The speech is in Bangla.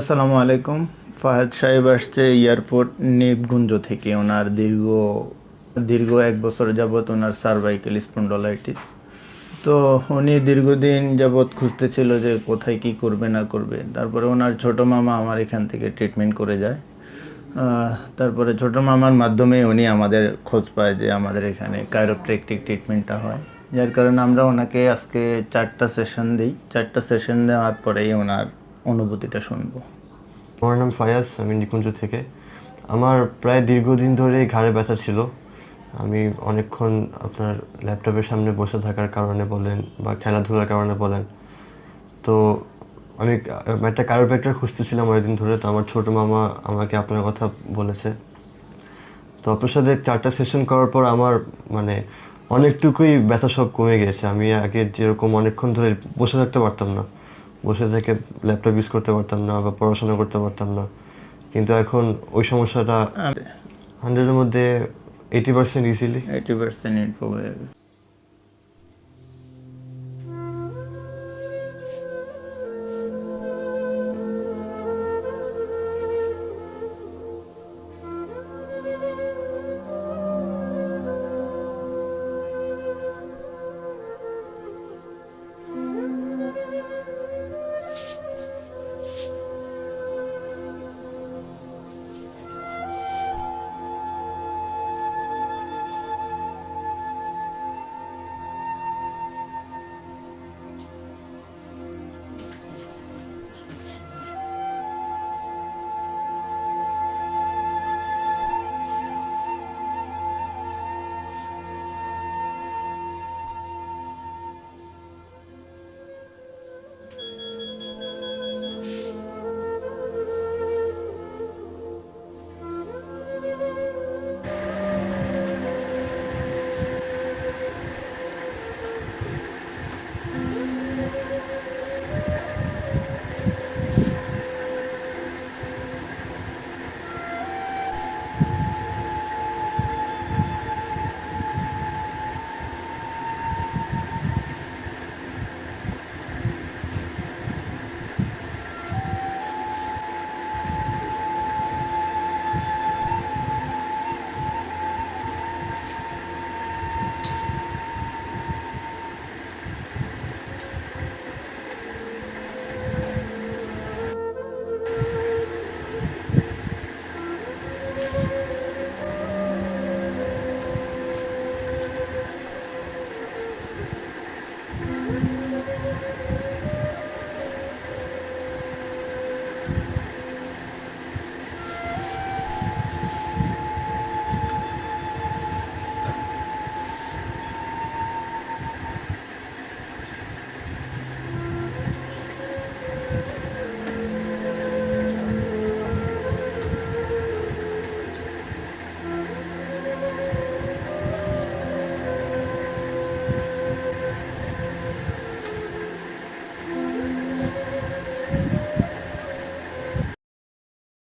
আসসালামু আলাইকুম। ফাহাদ সাহেব আসছে এয়ারপোর্ট নিপগুঞ্জ থেকে। ওনার দীর্ঘ দীর্ঘ 1 বছর যাবৎ ওনার সার্ভাইকেল স্পন্ডলাইটিস। তো উনি দীর্ঘদিন যাবৎ খুঁজতেছিল যে কোথায় কি করবে না করবে। তারপরে ওনার ছোট মামা আমার এখান থেকে ট্রিটমেন্ট করে যায়। তারপরে ছোট মামার মাধ্যমে উনি আমাদের খোঁজ পায় যে আমাদের এখানে কাইরোপ্র্যাকটিক ট্রিটমেন্টটা হয়। যার কারণে আমরা ওনাকে আজকে 4টা সেশন দিই। 4টা সেশন দেওয়ার পরেই ওনার অনুভূতিটা শুনবো। আমার নাম ফায়াজ, আমি নিকুঞ্জ থেকে। আমার প্রায় দীর্ঘদিন ধরে ঘাড়ে ব্যথা ছিল। আমি অনেকক্ষণ আপনার ল্যাপটপের সামনে বসে থাকার কারণে বলেন বা খেলাধুলার কারণে বলেন, তো আমি একটা কাইরোপ্র্যাক্টর খুঁজতেছিলাম অনেকদিন ধরে। তো আমার ছোটো মামা আমাকে আপনার কথা বলেছে। তো আপনার সাথে 4টা সেশন করার পর আমার মানে অনেকটুকুই ব্যথা সব কমে গেছে। আমি আগে যেরকম অনেকক্ষণ ধরে বসে থাকতে পারতাম না, বসে থেকে ল্যাপটপ ইউজ করতে পারতাম না বা পড়াশোনা করতে পারতাম না, কিন্তু এখন ওই সমস্যাটা 100-এর মধ্যে 80% ইজিলি। 80% ইমপ্রুভ হয়ে গেছে।